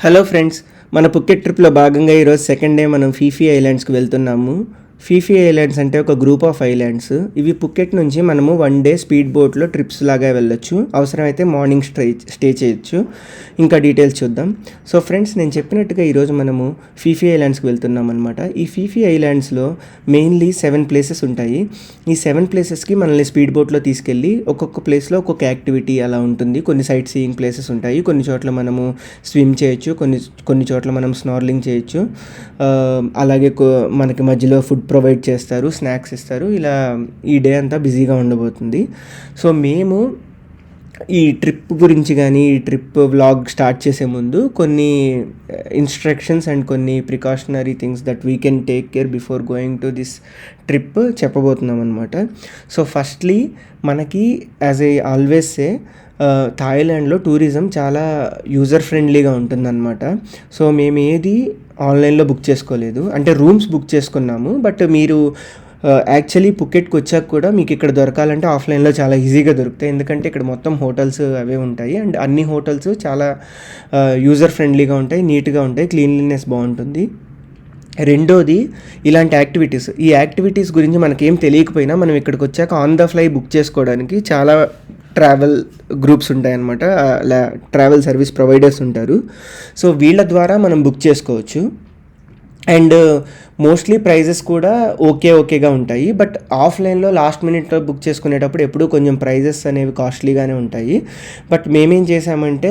Hello friends, మన Phuket ట్రిప్లో భాగంగా ఈరోజు సెకండ్ డే మనం ఫీఫీ ఐలాండ్స్కి వెళ్తున్నాము. ఫీఫీ ఐలాండ్స్ అంటే ఒక గ్రూప్ ఆఫ్ ఐలాండ్స్. ఇవి పుకెట్ నుంచి మనము 1 డే స్పీడ్ బోట్లో ట్రిప్స్ లాగా వెళ్ళొచ్చు. అవసరమైతే మార్నింగ్ స్టే చేయొచ్చు. ఇంకా డీటెయిల్స్ చూద్దాం. సో ఫ్రెండ్స్, నేను చెప్పినట్టుగా ఈరోజు మనము ఫీఫీ ఐలాండ్స్కి వెళ్తున్నాం అనమాట. ఈ ఫీఫీ ఐలాండ్స్లో మెయిన్లీ 7 ప్లేసెస్ ఉంటాయి. ఈ 7 ప్లేసెస్కి మనల్ని స్పీడ్ బోట్లో తీసుకెళ్ళి ఒక్కొక్క ప్లేస్లో ఒక్కొక్క యాక్టివిటీ అలా ఉంటుంది. కొన్ని సైట్ సీయింగ్ ప్లేసెస్ ఉంటాయి, కొన్ని చోట్ల మనము స్విమ్ చేయొచ్చు, కొన్ని చోట్ల మనం స్నార్లింగ్ చేయొచ్చు. అలాగే మనకి మధ్యలో ఫుడ్ ప్రొవైడ్ చేస్తారు, స్నాక్స్ ఇస్తారు. ఇలా ఈ డే అంతా బిజీగా ఉండబోతుంది. సో మేము ఈ ట్రిప్ గురించి కానీ ఈ ట్రిప్ వ్లాగ్ స్టార్ట్ చేసే ముందు కొన్ని ఇన్స్ట్రక్షన్స్ అండ్ కొన్ని precautionary things that we can take care before going to this trip చెప్పబోతున్నాం అనమాట. సో ఫస్ట్లీ మనకి యాజ్ ఏ ఆల్వేస్ సే థాయిలాండ్లో టూరిజం చాలా యూజర్ ఫ్రెండ్లీగా ఉంటుందన్నమాట. సో మేము ఏది ఆన్లైన్లో బుక్ చేసుకోలేదు, అంటే రూమ్స్ బుక్ చేసుకున్నాము. బట్ మీరు యాక్చువల్లీ పుకెట్కి వచ్చాక కూడా మీకు ఇక్కడ దొరకాలంటే ఆఫ్లైన్లో చాలా ఈజీగా దొరుకుతాయి. ఎందుకంటే ఇక్కడ మొత్తం హోటల్స్ అవే ఉంటాయి అండ్ అన్ని హోటల్స్ చాలా యూజర్ ఫ్రెండ్లీగా ఉంటాయి, నీట్గా ఉంటాయి, క్లీన్లీనెస్ బాగుంటుంది. రెండోది ఇలాంటి యాక్టివిటీస్. ఈ యాక్టివిటీస్ గురించి మనకేం తెలియకపోయినా మనం ఇక్కడికి వచ్చాక ఆన్ ద ఫ్లై బుక్ చేసుకోవడానికి చాలా ట్రావెల్ గ్రూప్స్ ఉంటాయన్నమాట, ట్రావెల్ సర్వీస్ ప్రొవైడర్స్ ఉంటారు. సో వీళ్ళ ద్వారా మనం బుక్ చేసుకోవచ్చు. అండ్ మోస్ట్లీ ప్రైజెస్ కూడా ఓకేగా ఉంటాయి. బట్ ఆఫ్లైన్లో లాస్ట్ మినిట్లో బుక్ చేసుకునేటప్పుడు ఎప్పుడూ కొంచెం ప్రైజెస్ అనేవి కాస్ట్లీగానే ఉంటాయి. బట్ మేమేం చేసామంటే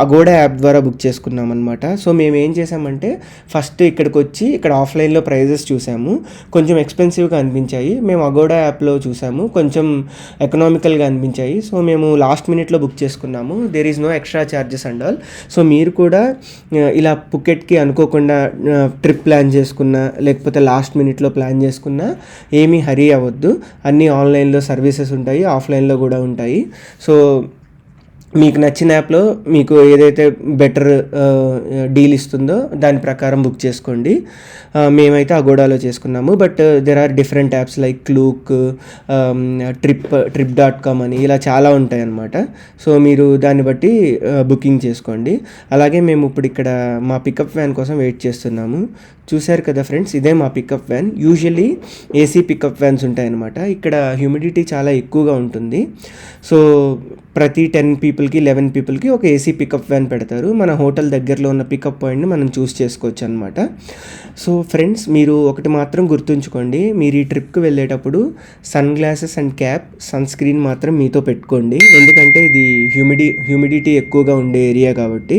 అగోడా యాప్ ద్వారా బుక్ చేసుకున్నాం అనమాట. సో మేమేం చేసామంటే ఫస్ట్ ఇక్కడికి వచ్చి ఇక్కడ ఆఫ్లైన్లో ప్రైజెస్ చూసాము, కొంచెం ఎక్స్పెన్సివ్గా అనిపించాయి. మేము అగోడా యాప్లో చూసాము, కొంచెం ఎకనామికల్గా అనిపించాయి. సో మేము లాస్ట్ మినిట్లో బుక్ చేసుకున్నాము. There is no extra charges and all. So మీరు కూడా ఇలా పుకెట్కి అనుకోకుండా ట్రిప్ ప్లాన్ చేసుకున్నా లేకపోతే లాస్ట్ మినిట్లో ప్లాన్ చేసుకున్నా ఏమీ హరీ అవ్వద్దు. అన్నీ ఆన్లైన్లో సర్వీసెస్ ఉంటాయి, ఆఫ్లైన్లో కూడా ఉంటాయి. సో మీకు నచ్చిన యాప్లో మీకు ఏదైతే బెటర్ డీల్ ఇస్తుందో దాని ప్రకారం బుక్ చేసుకోండి. మేమైతే అగోడాలో చేసుకున్నాము. But there are different apps like Klook, trip.com అని ఇలా చాలా ఉంటాయి అన్నమాట. సో మీరు దాన్ని బట్టి బుకింగ్ చేసుకోండి. అలాగే మేము ఇప్పుడు ఇక్కడ మా పికప్ వ్యాన్ కోసం వెయిట్ చేస్తున్నాము. చూశారు కదా ఫ్రెండ్స్, ఇదే మా pickup van. Usually AC pickup vans ఉంటాయన్నమాట. ఇక్కడ హ్యూమిడిటీ చాలా ఎక్కువగా ఉంటుంది. సో ప్రతి 10 పీపుల్కి 11 పీపుల్కి ఒక ఏసీ పికప్ వ్యాన్ పెడతారు. మన హోటల్ దగ్గరలో ఉన్న పికప్ పాయింట్ని మనం చూస్ చేసుకోవచ్చు అనమాట. సో ఫ్రెండ్స్, మీరు ఒకటి మాత్రం గుర్తుంచుకోండి, మీరు ఈ ట్రిప్కి వెళ్ళేటప్పుడు sunglasses and cap, sunscreen మాత్రం మీతో పెట్టుకోండి. ఎందుకంటే ఇది హ్యూమిడిటీ ఎక్కువగా ఉండే ఏరియా కాబట్టి.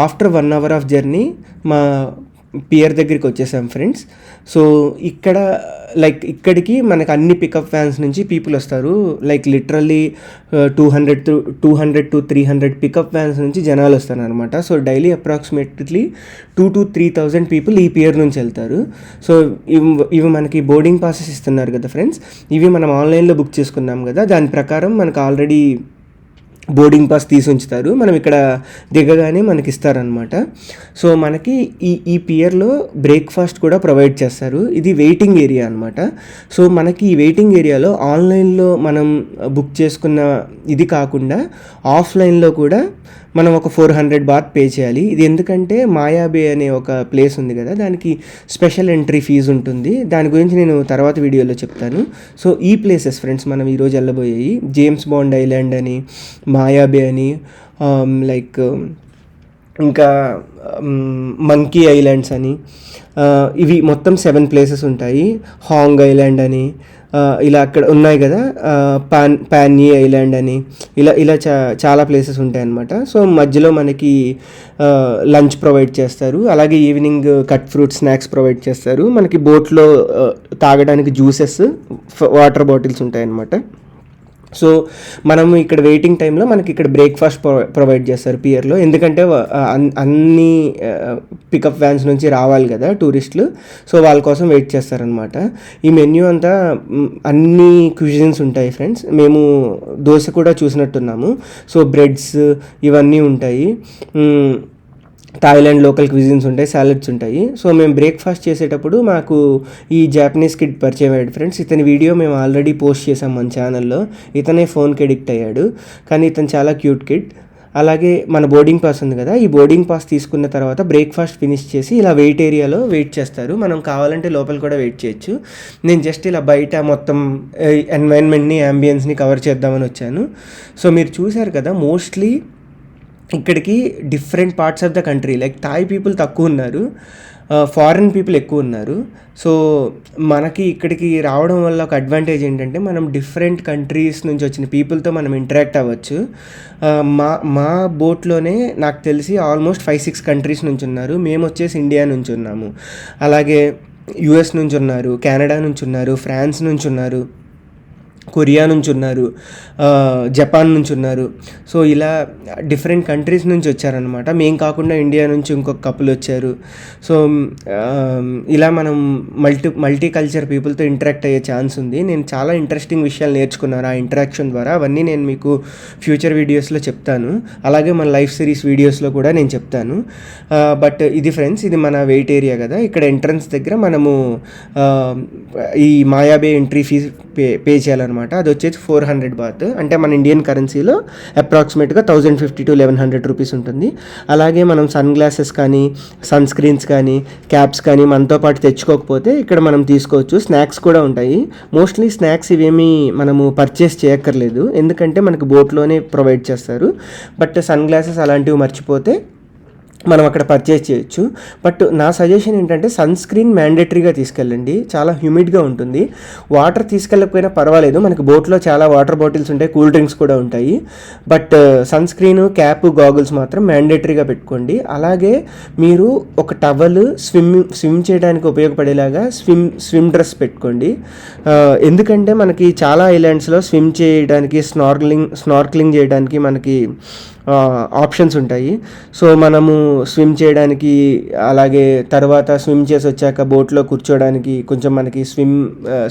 ఆఫ్టర్ 1 hour ఆఫ్ జర్నీ మా పియర్ దగ్గరికి వచ్చేసాం ఫ్రెండ్స్. సో ఇక్కడికి మనకు అన్ని పికప్ వ్యాన్స్ నుంచి పీపుల్ వస్తారు. లిటరల్లీ 200 to 300 పికప్ వ్యాన్స్ నుంచి జనాలు వస్తారు అనమాట. So daily approximately 2,000 to 3,000 people ఈ పియర్ నుంచి వెళ్తారు. సో ఇవి మనకి బోర్డింగ్ పాసెస్ ఇస్తున్నారు కదా ఫ్రెండ్స్, ఇవి మనం ఆన్లైన్లో బుక్ చేసుకున్నాం కదా, దాని ప్రకారం మనకు ఆల్రెడీ బోర్డింగ్ పాస్ తీసి ఉంచుతారు. మనం ఇక్కడ దిగగానే మనకి ఇస్తారనమాట. సో మనకి ఈ పియర్లో బ్రేక్ఫాస్ట్ కూడా ప్రొవైడ్ చేస్తారు. ఇది వెయిటింగ్ ఏరియా అనమాట. సో మనకి ఈ వెయిటింగ్ ఏరియాలో ఆన్లైన్లో మనం బుక్ చేసుకున్న ఇది కాకుండా ఆఫ్లైన్లో కూడా మనం ఒక 400 బాత్ పే చేయాలి. ఇది ఎందుకంటే మాయా బే అనే ఒక ప్లేస్ ఉంది కదా, దానికి స్పెషల్ ఎంట్రీ ఫీజు ఉంటుంది. దాని గురించి నేను తర్వాత వీడియోలో చెప్తాను. సో ఈ ప్లేసెస్ ఫ్రెండ్స్ మనం ఈరోజు వెళ్ళబోయేవి జేమ్స్ బాండ్ ఐలాండ్ అని, మాయా బే అని, ఇంకా మంకీ ఐలాండ్స్ అని, ఇవి మొత్తం 7 ప్లేసెస్ ఉంటాయి. హాంగ్ ఐలాండ్ అని ఇలా అక్కడ ఉన్నాయి కదా, పాన్నీ ఐలాండ్ అని ఇలా చాలా ప్లేసెస్ ఉంటాయి అన్నమాట. సో మధ్యలో మనకి లంచ్ ప్రొవైడ్ చేస్తారు. అలాగే evening cut fruit snacks provide చేస్తారు. మనకి బోట్లో తాగడానికి జ్యూసెస్, వాటర్ బాటిల్స్ ఉంటాయి అన్నమాట. సో మనము ఇక్కడ వెయిటింగ్ టైంలో మనకి ఇక్కడ బ్రేక్ఫాస్ట్ ప్రొవైడ్ చేస్తారు పియర్లో. ఎందుకంటే అన్ని పికప్ వ్యాన్స్ నుంచి రావాలి కదా టూరిస్టులు, సో వాళ్ళ కోసం వెయిట్ చేస్తారనమాట. ఈ మెన్యూ అంతా అన్ని క్యూజిన్స్ ఉంటాయి ఫ్రెండ్స్. మేము దోశ కూడా చూసినట్టున్నాము. సో బ్రెడ్స్ ఇవన్నీ ఉంటాయి. థాయిలాండ్ లోకల్ క్విజిన్స్ ఉంటాయి, సాలడ్స్ ఉంటాయి. సో మేము బ్రేక్ఫాస్ట్ చేసేటప్పుడు మాకు ఈ జాపనీస్ కిడ్ పరిచయం అయ్యాడు ఫ్రెండ్స్. ఇతని వీడియో మేము ఆల్రెడీ పోస్ట్ చేసాం మన ఛానల్లో. ఇతనే ఫోన్కి అడిక్ట్ అయ్యాడు, కానీ ఇతను చాలా క్యూట్ కిడ్. అలాగే మన బోర్డింగ్ పాస్ ఉంది కదా, ఈ బోర్డింగ్ పాస్ తీసుకున్న తర్వాత బ్రేక్ఫాస్ట్ ఫినిష్ చేసి ఇలా వెయిట్ ఏరియాలో వెయిట్ చేస్తారు. మనం కావాలంటే లోపల కూడా వెయిట్ చేయొచ్చు. నేను జస్ట్ ఇలా బయట మొత్తం ఎన్వైరన్మెంట్ని, అంబియన్స్ని కవర్ చేద్దామని వచ్చాను. సో మీరు చూశారు కదా, మోస్ట్లీ ఇక్కడికి different parts of the country, like Thai people తక్కువ ఉన్నారు, ఫారిన్ పీపుల్ ఎక్కువ ఉన్నారు. సో మనకి ఇక్కడికి రావడం వల్ల ఒక అడ్వాంటేజ్ ఏంటంటే మనం డిఫరెంట్ కంట్రీస్ నుంచి వచ్చిన పీపుల్తో మనం ఇంటరాక్ట్ అవ్వచ్చు. మా బోట్లోనే నాకు తెలిసి ఆల్మోస్ట్ 5-6 కంట్రీస్ నుంచి ఉన్నారు. మేము వచ్చేసి ఇండియా నుంచి ఉన్నాము, అలాగే యుఎస్ నుంచి ఉన్నారు, కెనడా నుంచి ఉన్నారు, ఫ్రాన్స్ నుంచి ఉన్నారు, కొరియా నుంచి ఉన్నారు, జపాన్ నుంచి ఉన్నారు. సో ఇలా డిఫరెంట్ కంట్రీస్ నుంచి వచ్చారనమాట. మేము కాకుండా ఇండియా నుంచి ఇంకొక కపుల్ వచ్చారు. సో ఇలా మనం మల్టీ కల్చర్ పీపుల్తో ఇంటరాక్ట్ అయ్యే ఛాన్స్ ఉంది. నేను చాలా ఇంట్రెస్టింగ్ విషయాలు నేర్చుకున్నాను ఆ ఇంటరాక్షన్ ద్వారా. అవన్నీ నేను మీకు ఫ్యూచర్ వీడియోస్లో చెప్తాను, అలాగే మన లైఫ్ సిరీస్ వీడియోస్లో కూడా నేను చెప్తాను. బట్ ఇది ఫ్రెండ్స్, ఇది మన వెయిట్ ఏరియా కదా. ఇక్కడ ఎంట్రన్స్ దగ్గర మనము ఈ మాయాబే ఎంట్రీ ఫీజు పే చేయాలన్నమాట. అది వచ్చేసి 400 బాత్, అంటే మన ఇండియన్ కరెన్సీలో అప్రాక్సిమేట్గా 1050 to 1100 రూపీస్ ఉంటుంది. అలాగే మనం సన్ గ్లాసెస్ కానీ, సన్ స్క్రీన్స్ కానీ, క్యాప్స్ కానీ మనతో పాటు తెచ్చుకోకపోతే ఇక్కడ మనం తీసుకోవచ్చు. స్నాక్స్ కూడా ఉంటాయి. మోస్ట్లీ స్నాక్స్ ఇవేమీ మనము పర్చేస్ చేయక్కర్లేదు, ఎందుకంటే మనకు బోట్లోనే ప్రొవైడ్ చేస్తారు. బట్ సన్ గ్లాసెస్ అలాంటివి మర్చిపోతే మనం అక్కడ పర్చేస్ చేయొచ్చు. బట్ నా సజెషన్ ఏంటంటే సన్ స్క్రీన్ మ్యాండేటరీగా తీసుకెళ్ళండి, చాలా హ్యూమిడ్గా ఉంటుంది. వాటర్ తీసుకెళ్ళకపోయినా పర్వాలేదు, మనకి బోట్లో చాలా వాటర్ బాటిల్స్ ఉంటాయి, కూల్ డ్రింక్స్ కూడా ఉంటాయి. But sunscreen, cap, goggles మాత్రం మ్యాండేటరీగా పెట్టుకోండి. అలాగే మీరు ఒక టవల్, స్విమ్ చేయడానికి ఉపయోగపడేలాగా స్విమ్ డ్రెస్ పెట్టుకోండి. ఎందుకంటే మనకి చాలా ఐలాండ్స్లో స్విమ్ చేయడానికి, స్నార్క్లింగ్ చేయడానికి మనకి ఆప్షన్స్ ఉంటాయి. సో మనము స్విమ్ చేయడానికి, అలాగే తర్వాత స్విమ్ చేసి వచ్చాక బోట్లో కూర్చోడానికి కొంచెం మనకి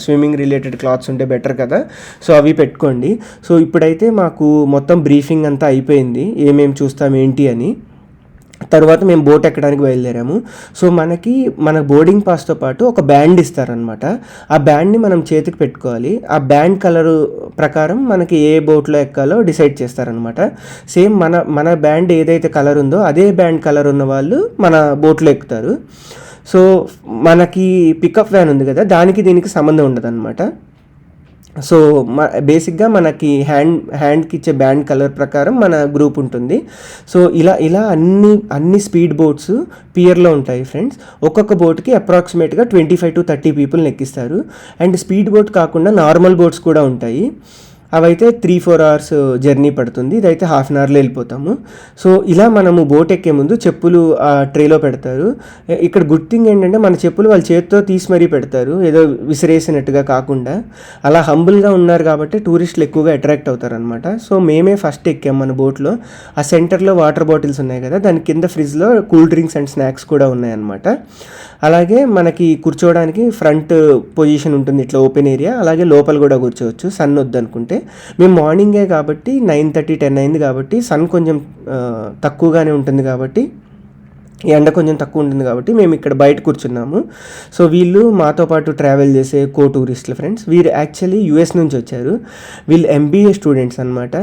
స్విమ్మింగ్ రిలేటెడ్ క్లాత్స్ ఉంటే బెటర్ కదా. సో అవి పెట్టుకోండి. సో ఇప్పుడైతే మాకు మొత్తం బ్రీఫింగ్ అంతా అయిపోయింది, ఏమేమి చూస్తాం ఏంటి అని. తర్వాత మేము బోట్ ఎక్కడానికి బయలుదేరాము. సో మన బోర్డింగ్ పాస్తో పాటు ఒక బ్యాండ్ ఇస్తారనమాట. ఆ బ్యాండ్ని మనం చేతికి పెట్టుకోవాలి. ఆ బ్యాండ్ కలరు ప్రకారం మనకి ఏ బోట్లో ఎక్కాలో డిసైడ్ చేస్తారనమాట. సేమ్ మన బ్యాండ్ ఏదైతే కలర్ ఉందో అదే బ్యాండ్ కలర్ ఉన్న వాళ్ళు మన బోట్లో ఎక్కుతారు. సో మనకి పికప్ వ్యాన్ ఉంది కదా, దానికి దీనికి సంబంధం ఉండదు అనమాట. సో బేసిక్గా మనకి హ్యాండ్కి ఇచ్చే బ్యాండ్ కలర్ ప్రకారం మన గ్రూప్ ఉంటుంది. సో ఇలా అన్ని స్పీడ్ బోట్స్ పియర్లో ఉంటాయి ఫ్రెండ్స్. ఒక్కొక్క బోట్కి అప్రాక్సిమేట్గా 25 to 30 పీపుల్ని ఎక్కిస్తారు. అండ్ స్పీడ్ బోట్ కాకుండా నార్మల్ బోట్స్ కూడా ఉంటాయి. అవైతే 3-4 hours జర్నీ పడుతుంది, ఇదైతే హాఫ్ అన్ అవర్లో వెళ్ళిపోతాము. సో ఇలా మనము బోట్ ఎక్కే ముందు చెప్పులు ఆ ట్రేలో పెడతారు. ఇక్కడ గుడ్ థింగ్ ఏంటంటే మన చెప్పులు వాళ్ళ చేతితో తీసి మరీ పెడతారు, ఏదో విసిరేసినట్టుగా కాకుండా. అలా హంబుల్గా ఉన్నారు కాబట్టి టూరిస్టులు ఎక్కువగా అట్రాక్ట్ అవుతారు అనమాట. సో మేమే ఫస్ట్ ఎక్కాం మన బోట్లో. ఆ సెంటర్లో వాటర్ బాటిల్స్ ఉన్నాయి కదా, దాని కింద ఫ్రిడ్జ్లో కూల్ డ్రింక్స్ అండ్ స్నాక్స్ కూడా ఉన్నాయన్నమాట. అలాగే మనకి కూర్చోవడానికి ఫ్రంట్ పొజిషన్ ఉంటుంది, ఇట్లా ఓపెన్ ఏరియా. అలాగే లోపల కూడా కూర్చోవచ్చు సన్ వద్దనుకుంటే. మేము మార్నింగే కాబట్టి 9:30-10 అయింది కాబట్టి సన్ కొంచెం తక్కువగానే ఉంటుంది కాబట్టి, ఎండ కొంచెం తక్కువ ఉంటుంది కాబట్టి మేము ఇక్కడ బయట కూర్చున్నాము. సో వీళ్ళు మాతో పాటు ట్రావెల్ చేసే టూరిస్టులు ఫ్రెండ్స్. వీరు యాక్చువల్లీ యూఎస్ నుంచి వచ్చారు. వీళ్ళు ఎంబీఏ స్టూడెంట్స్ అనమాట.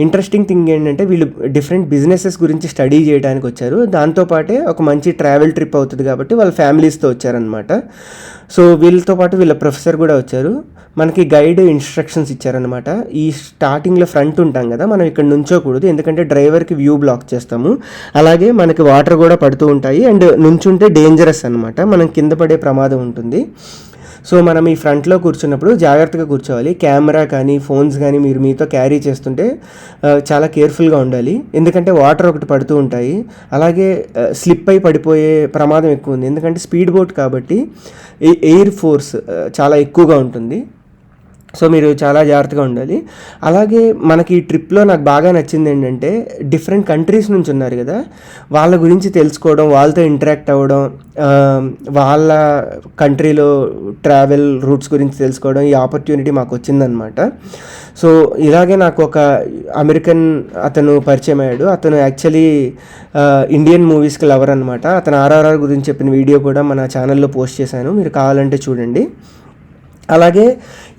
ఇంట్రెస్టింగ్ థింగ్ ఏంటంటే వీళ్ళు డిఫరెంట్ బిజినెసెస్ గురించి స్టడీ చేయడానికి వచ్చారు. దాంతోపాటే ఒక మంచి ట్రావెల్ ట్రిప్ అవుతుంది కాబట్టి వాళ్ళ ఫ్యామిలీస్తో వచ్చారనమాట. సో వీళ్ళతో పాటు వీళ్ళ ప్రొఫెసర్ కూడా వచ్చారు. మనకి గైడ్ ఇన్స్ట్రక్షన్స్ ఇచ్చారనమాట. ఈ స్టార్టింగ్లో ఫ్రంట్ ఉంటాం కదా, మనం ఇక్కడ నుంచోకూడదు, ఎందుకంటే డ్రైవర్కి వ్యూ బ్లాక్ చేస్తాము. అలాగే మనకి వాటర్ కూడా పడుతూ ఉంటాయి, అండ్ నుంచుంటే డేంజరస్ అనమాట, మనం కింద పడే ప్రమాదం ఉంటుంది. సో మనం ఈ ఫ్రంట్లో కూర్చున్నప్పుడు జాగ్రత్తగా కూర్చోవాలి. కెమెరా కానీ ఫోన్స్ కానీ మీరు మీతో క్యారీ చేస్తుంటే చాలా కేర్ఫుల్గా ఉండాలి, ఎందుకంటే వాటర్ ఒకటి పడుతూ ఉంటాయి. అలాగే స్లిప్ అయి పడిపోయే ప్రమాదం ఎక్కువ ఉంది, ఎందుకంటే స్పీడ్ బోట్ కాబట్టి ఎయిర్ ఫోర్స్ చాలా ఎక్కువగా ఉంటుంది. సో మీరు చాలా జాగ్రత్తగా ఉండాలి. అలాగే మనకి ఈ ట్రిప్లో నాకు బాగా నచ్చింది ఏంటంటే డిఫరెంట్ కంట్రీస్ నుంచి ఉన్నారు కదా, వాళ్ళ గురించి తెలుసుకోవడం, వాళ్ళతో ఇంటరాక్ట్ అవ్వడం, వాళ్ళ కంట్రీలో ట్రావెల్ రూట్స్ గురించి తెలుసుకోవడం, ఈ ఆపర్చునిటీ మాకు వచ్చిందనమాట. సో ఇలాగే నాకు ఒక అమెరికన్ అతను పరిచయం అయ్యాడు. అతను యాక్చువల్లీ ఇండియన్ మూవీస్కి లవర్ అనమాట. అతను RRR గురించి చెప్పిన వీడియో కూడా మన ఛానల్లో పోస్ట్ చేశాను, మీరు కావాలంటే చూడండి. అలాగే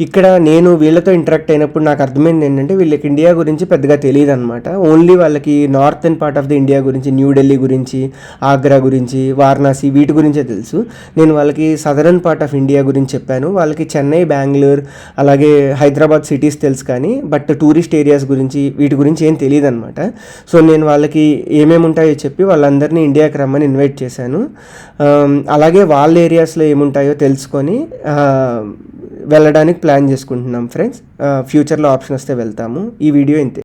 ఇక్కడ నేను వీళ్ళతో ఇంటరాక్ట్ అయినప్పుడు నాకు అర్థమైంది ఏంటంటే వీళ్ళకి ఇండియా గురించి పెద్దగా తెలియదు అనమాట. ఓన్లీ వాళ్ళకి northern part of the India గురించి, న్యూఢిల్లీ గురించి, ఆగ్రా గురించి, వారణాసి వీటి గురించే తెలుసు. నేను వాళ్ళకి సదరన్ పార్ట్ ఆఫ్ ఇండియా గురించి చెప్పాను. వాళ్ళకి చెన్నై, బెంగళూరు అలాగే హైదరాబాద్ సిటీస్ తెలుసు కానీ బట్ టూరిస్ట్ ఏరియాస్ గురించి వీటి గురించి ఏం తెలియదు అనమాట. సో నేను వాళ్ళకి ఏమేమి ఉంటాయో చెప్పి వాళ్ళందరినీ ఇండియాకి రమ్మని ఇన్వైట్ చేశాను. అలాగే వాళ్ళ ఏరియాస్లో ఏముంటాయో తెలుసుకొని వెళ్ళడానికి ప్లాన్ చేసుకుంటున్నాం ఫ్రెండ్స్. ఫ్యూచర్లో ఆప్షన్ వస్తే వెళ్తాము. ఈ వీడియో ఇంతే.